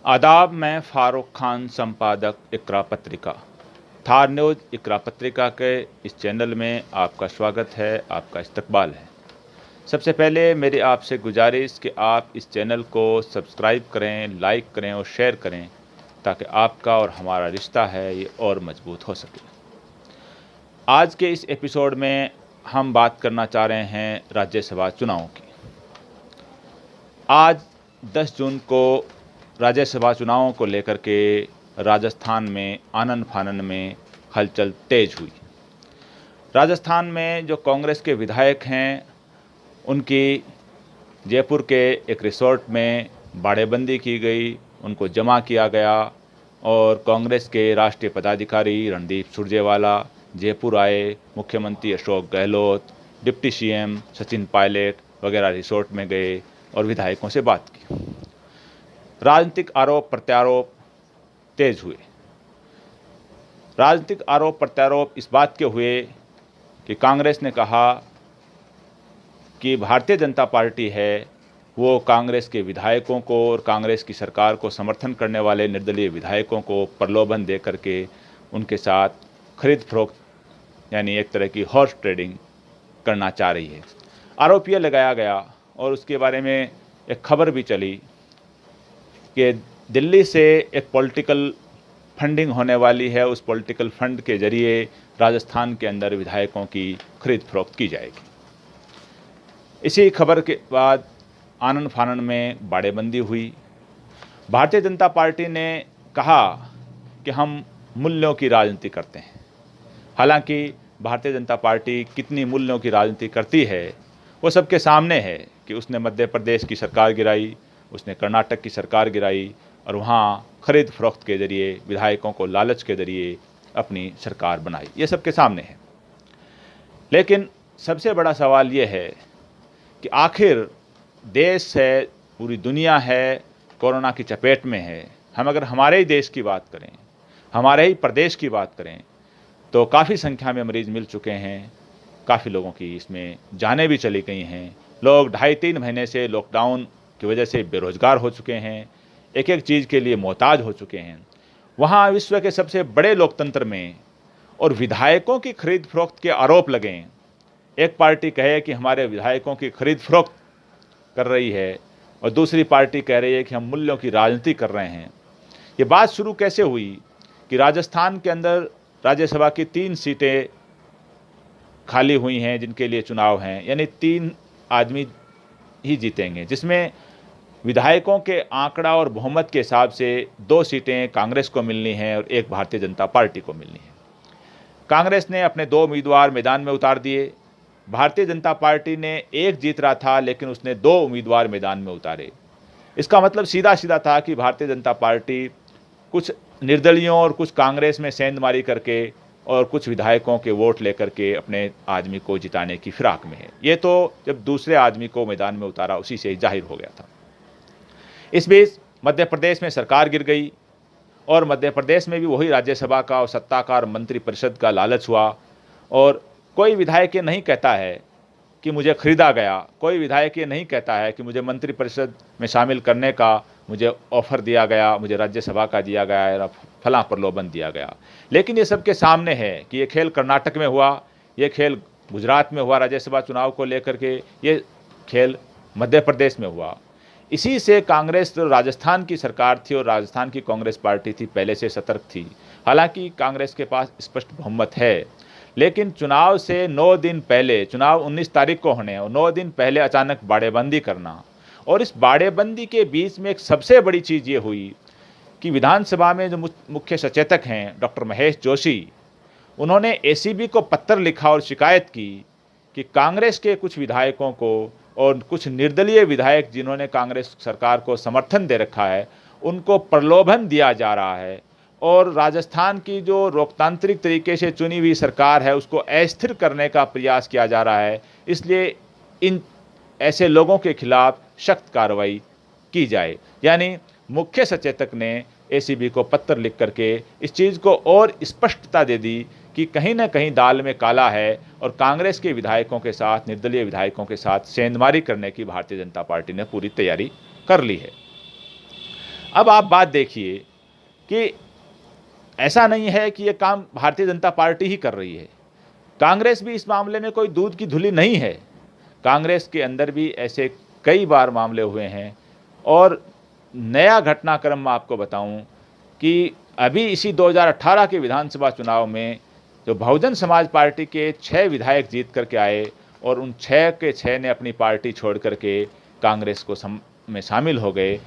आदाब। मैं फ़ारूक खान, संपादक इकरा पत्रिका। थार न्यूज़ इकरा पत्रिका के इस चैनल में आपका स्वागत है, आपका इस्तकबाल है। सबसे पहले मेरी आपसे गुजारिश कि आप इस चैनल को सब्सक्राइब करें, लाइक करें और शेयर करें, ताकि आपका और हमारा रिश्ता है ये और मजबूत हो सके। आज के इस एपिसोड में हम बात करना चाह रहे हैं राज्यसभा चुनावों की। आज 10 जून को राज्यसभा चुनावों को लेकर के राजस्थान में आनन फानन में हलचल तेज हुई। राजस्थान में जो कांग्रेस के विधायक हैं, उनकी जयपुर के एक रिसोर्ट में बाड़ेबंदी की गई, उनको जमा किया गया और कांग्रेस के राष्ट्रीय पदाधिकारी रणदीप सुरजेवाला जयपुर आए, मुख्यमंत्री अशोक गहलोत, डिप्टी सीएम सचिन पायलट वगैरह रिसोर्ट में गए और विधायकों से बात की। राजनीतिक आरोप प्रत्यारोप तेज हुए। राजनीतिक आरोप प्रत्यारोप इस बात के हुए कि कांग्रेस ने कहा कि भारतीय जनता पार्टी है वो कांग्रेस के विधायकों को और कांग्रेस की सरकार को समर्थन करने वाले निर्दलीय विधायकों को प्रलोभन दे करके उनके साथ खरीद फरोख्त यानी एक तरह की हॉर्स ट्रेडिंग करना चाह रही है। आरोप यह लगाया गया और उसके बारे में एक खबर भी चली कि दिल्ली से एक पॉलिटिकल फंडिंग होने वाली है, उस पॉलिटिकल फंड के जरिए राजस्थान के अंदर विधायकों की खरीद फरोख्त की जाएगी। इसी खबर के बाद आनन फानन में बाड़ेबंदी हुई। भारतीय जनता पार्टी ने कहा कि हम मूल्यों की राजनीति करते हैं। हालांकि भारतीय जनता पार्टी कितनी मूल्यों की राजनीति करती है वो सबके सामने है कि उसने मध्य प्रदेश की सरकार गिराई, उसने कर्नाटक की सरकार गिराई और वहाँ खरीद फरोख्त के ज़रिए विधायकों को लालच के ज़रिए अपनी सरकार बनाई। ये सबके सामने है। लेकिन सबसे बड़ा सवाल ये है कि आखिर देश है, पूरी दुनिया है, कोरोना की चपेट में है। हम अगर हमारे ही देश की बात करें, हमारे ही प्रदेश की बात करें, तो काफ़ी संख्या में मरीज़ मिल चुके हैं। काफ़ी लोगों की इसमें जानें भी चली गई हैं। लोग 2.5-3 महीने से लॉकडाउन की वजह से बेरोज़गार हो चुके हैं, एक एक चीज़ के लिए मोहताज हो चुके हैं। वहाँ विश्व के सबसे बड़े लोकतंत्र में और विधायकों की खरीद फरोख्त के आरोप लगें, एक पार्टी कहे कि हमारे विधायकों की खरीद फरोख्त कर रही है और दूसरी पार्टी कह रही है कि हम मूल्यों की राजनीति कर रहे हैं। ये बात शुरू कैसे हुई कि राजस्थान के अंदर राज्यसभा की 3 सीटें खाली हुई हैं जिनके लिए चुनाव हैं, यानी 3 आदमी ही जीतेंगे, जिसमें विधायकों के आंकड़ा और बहुमत के हिसाब से 2 सीटें कांग्रेस को मिलनी हैं और 1 भारतीय जनता पार्टी को मिलनी है। कांग्रेस ने अपने 2 उम्मीदवार मैदान में उतार दिए। भारतीय जनता पार्टी ने 1 जीत रहा था लेकिन उसने 2 उम्मीदवार मैदान में उतारे। इसका मतलब सीधा सीधा था कि भारतीय जनता पार्टी कुछ निर्दलियों और कुछ कांग्रेस में सेंधमारी करके और कुछ विधायकों के वोट लेकर के अपने आदमी को जिताने की फिराक में है। ये तो जब दूसरे आदमी को मैदान में उतारा उसी से ही जाहिर हो गया था। इस बीच मध्य प्रदेश में सरकार गिर गई और मध्य प्रदेश में भी वही राज्यसभा का और सत्ताकार मंत्रिपरिषद का लालच हुआ और कोई विधायक ये नहीं कहता है कि मुझे खरीदा गया, कोई विधायक ये नहीं कहता है कि मुझे मंत्रिपरिषद में शामिल करने का मुझे ऑफ़र दिया गया, मुझे राज्यसभा का दिया गया या फलां प्रलोभन दिया गया। लेकिन ये सबके सामने है कि ये खेल कर्नाटक में हुआ, ये खेल गुजरात में हुआ राज्यसभा चुनाव को लेकर के, ये खेल मध्य प्रदेश में हुआ। इसी से कांग्रेस जो राजस्थान की सरकार थी और राजस्थान की कांग्रेस पार्टी थी पहले से सतर्क थी। हालांकि कांग्रेस के पास स्पष्ट बहुमत है, लेकिन चुनाव से 9 दिन पहले, चुनाव 19 तारीख को होने और 9 दिन पहले अचानक बाड़ेबंदी करना, और इस बाड़ेबंदी के बीच में एक सबसे बड़ी चीज़ ये हुई कि विधानसभा में जो मुख्य सचेतक हैं डॉक्टर महेश जोशी, उन्होंने एसीबी को पत्र लिखा और शिकायत की कि कांग्रेस के कुछ विधायकों को और कुछ निर्दलीय विधायक जिन्होंने कांग्रेस सरकार को समर्थन दे रखा है, उनको प्रलोभन दिया जा रहा है और राजस्थान की जो लोकतांत्रिक तरीके से चुनी हुई सरकार है उसको अस्थिर करने का प्रयास किया जा रहा है। इसलिए इन ऐसे लोगों के खिलाफ सख्त कार्रवाई की जाए। यानी मुख्य सचेतक ने एसीबी को पत्र लिख करके इस चीज़ को और स्पष्टता दे दी कि कहीं ना कहीं दाल में काला है और कांग्रेस के विधायकों के साथ, निर्दलीय विधायकों के साथ सेंधमारी करने की भारतीय जनता पार्टी ने पूरी तैयारी कर ली है। अब आप बात देखिए कि ऐसा नहीं है कि ये काम भारतीय जनता पार्टी ही कर रही है, कांग्रेस भी इस मामले में कोई दूध की धुली नहीं है। कांग्रेस के अंदर भी ऐसे कई बार मामले हुए हैं। और नया घटनाक्रम मैं आपको बताऊं कि अभी इसी 2018 के विधानसभा चुनाव में जो बहुजन समाज पार्टी के 6 विधायक जीत करके आए और उन 6 के 6 ने अपनी पार्टी छोड़ करके कांग्रेस को में शामिल हो गए।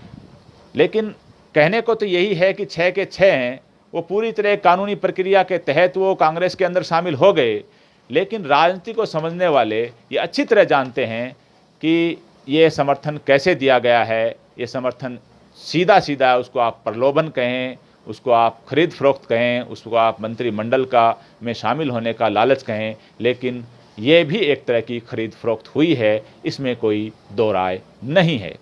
लेकिन कहने को तो यही है कि 6 के 6 हैं, वो पूरी तरह कानूनी प्रक्रिया के तहत वो कांग्रेस के अंदर शामिल हो गए। लेकिन राजनीति को समझने वाले ये अच्छी तरह जानते हैं कि ये समर्थन कैसे दिया गया है। ये समर्थन सीधा सीधा, उसको आप प्रलोभन कहें, उसको आप खरीद फरोख्त कहें, उसको आप मंत्रिमंडल का में शामिल होने का लालच कहें, लेकिन ये भी एक तरह की खरीद फरोख्त हुई है, इसमें कोई दो राय नहीं है।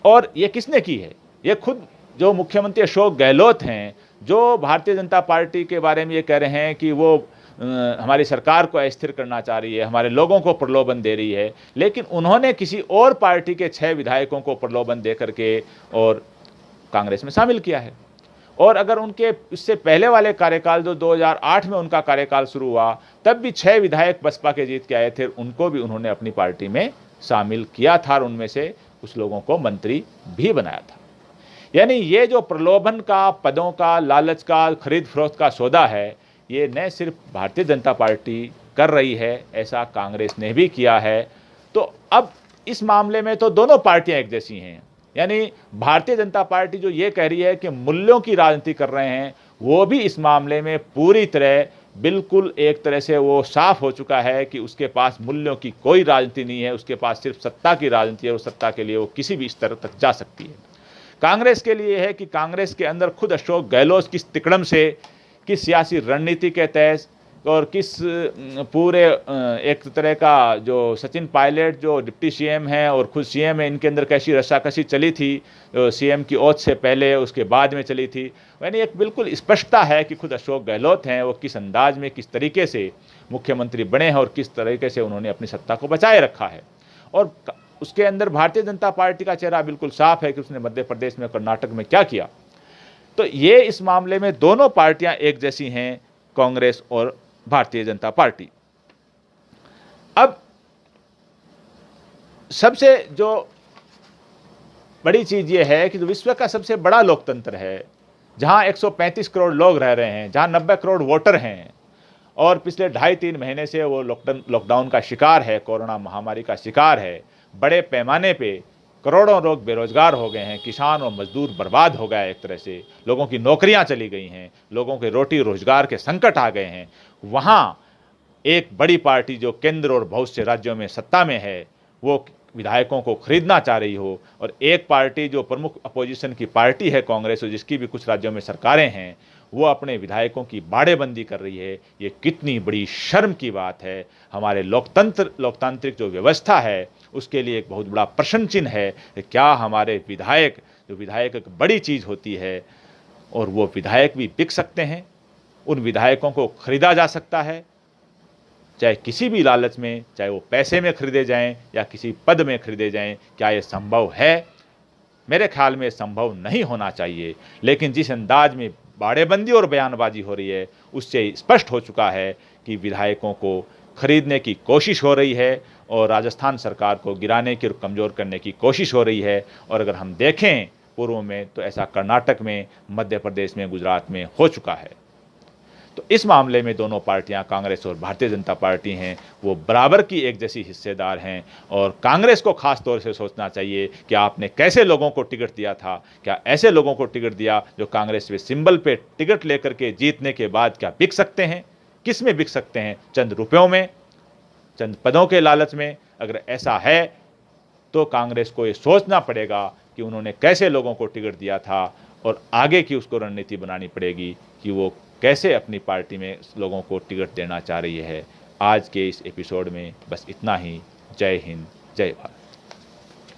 और ये किसने की है? ये खुद जो मुख्यमंत्री अशोक गहलोत हैं, जो भारतीय जनता पार्टी के बारे में ये कह रहे हैं कि वो हमारी सरकार को अस्थिर करना चाह रही है, हमारे लोगों को प्रलोभन दे रही है, लेकिन उन्होंने किसी और पार्टी के 6 विधायकों को प्रलोभन दे करके और कांग्रेस में शामिल किया है। और अगर उनके इससे पहले वाले कार्यकाल, जो 2008 में उनका कार्यकाल शुरू हुआ, तब भी 6 विधायक बसपा के जीत के आए थे, उनको भी उन्होंने अपनी पार्टी में शामिल किया था और उनमें से कुछ लोगों को मंत्री भी बनाया था। यानी ये जो प्रलोभन का, पदों का, लालच का, खरीद फरोख्त का सौदा है, ये न सिर्फ भारतीय जनता पार्टी कर रही है, ऐसा कांग्रेस ने भी किया है। तो अब इस मामले में तो दोनों पार्टियां एक जैसी हैं। यानी भारतीय जनता पार्टी जो ये कह रही है कि मूल्यों की राजनीति कर रहे हैं, वो भी इस मामले में पूरी तरह, बिल्कुल एक तरह से वो साफ हो चुका है कि उसके पास मूल्यों की कोई राजनीति नहीं है, उसके पास सिर्फ सत्ता की राजनीति है और सत्ता के लिए वो किसी भी स्तर तक जा सकती है। कांग्रेस के लिए है कि कांग्रेस के अंदर खुद अशोक गहलोत किस तिकड़म से, किस सियासी रणनीति के तहत और किस पूरे एक तरह का जो सचिन पायलट जो डिप्टी सीएम है और खुद सीएम है, इनके अंदर कैसी रस्साकशी चली थी सीएम की ओथ से पहले, उसके बाद में चली थी। यानी एक बिल्कुल स्पष्टता है कि खुद अशोक गहलोत हैं, वो किस अंदाज में, किस तरीके से मुख्यमंत्री बने हैं और किस तरीके से उन्होंने अपनी सत्ता को बचाए रखा है। और उसके अंदर भारतीय जनता पार्टी का चेहरा बिल्कुल साफ है कि उसने मध्य प्रदेश में, कर्नाटक में क्या किया। तो ये इस मामले में दोनों पार्टियां एक जैसी हैं, कांग्रेस और भारतीय जनता पार्टी। अब सबसे जो बड़ी चीज ये है कि जो विश्व का सबसे बड़ा लोकतंत्र है, जहां 135 करोड़ लोग रह रहे हैं, जहां 90 करोड़ वोटर हैं और पिछले 2.5-3 महीने से वो लॉकडाउन का शिकार है, कोरोना महामारी का शिकार है, बड़े पैमाने पे करोड़ों लोग बेरोजगार हो गए हैं, किसान और मजदूर बर्बाद हो गए, एक तरह से लोगों की नौकरियां चली गई हैं, लोगों के रोटी रोजगार के संकट आ गए हैं। वहाँ एक बड़ी पार्टी जो केंद्र और बहुत से राज्यों में सत्ता में है, वो विधायकों को खरीदना चाह रही हो, और एक पार्टी जो प्रमुख अपोजिशन की पार्टी है कांग्रेस, जिसकी भी कुछ राज्यों में सरकारें हैं, वो अपने विधायकों की बाड़ेबंदी कर रही है। ये कितनी बड़ी शर्म की बात है। हमारे लोकतांत्रिक जो व्यवस्था है उसके लिए एक बहुत बड़ा प्रश्न चिन्ह है कि क्या हमारे विधायक, जो विधायक एक बड़ी चीज़ होती है, और वो विधायक भी बिक सकते हैं, उन विधायकों को खरीदा जा सकता है, चाहे किसी भी लालच में, चाहे वो पैसे में खरीदे जाएं या किसी पद में खरीदे जाएं। क्या ये संभव है? मेरे ख्याल में संभव नहीं होना चाहिए। लेकिन जिस अंदाज में बाड़ेबंदी और बयानबाजी हो रही है, उससे स्पष्ट हो चुका है कि विधायकों को खरीदने की कोशिश हो रही है और राजस्थान सरकार को गिराने की और कमज़ोर करने की कोशिश हो रही है। और अगर हम देखें पूर्व में, तो ऐसा कर्नाटक में, मध्य प्रदेश में, गुजरात में हो चुका है। तो इस मामले में दोनों पार्टियां, कांग्रेस और भारतीय जनता पार्टी हैं, वो बराबर की एक जैसी हिस्सेदार हैं। और कांग्रेस को खास तौर से सोचना चाहिए कि आपने कैसे लोगों को टिकट दिया था। क्या ऐसे लोगों को टिकट दिया जो कांग्रेस के सिंबल पे टिकट लेकर के जीतने के बाद क्या बिक सकते हैं? किस में बिक सकते हैं? चंद रुपयों में, चंद पदों के लालच में? अगर ऐसा है तो कांग्रेस को ये सोचना पड़ेगा कि उन्होंने कैसे लोगों को टिकट दिया था, और आगे की उसको रणनीति बनानी पड़ेगी कि वो कैसे अपनी पार्टी में लोगों को टिकट देना चाह रही है। आज के इस एपिसोड में बस इतना ही। जय हिंद, जय भारत।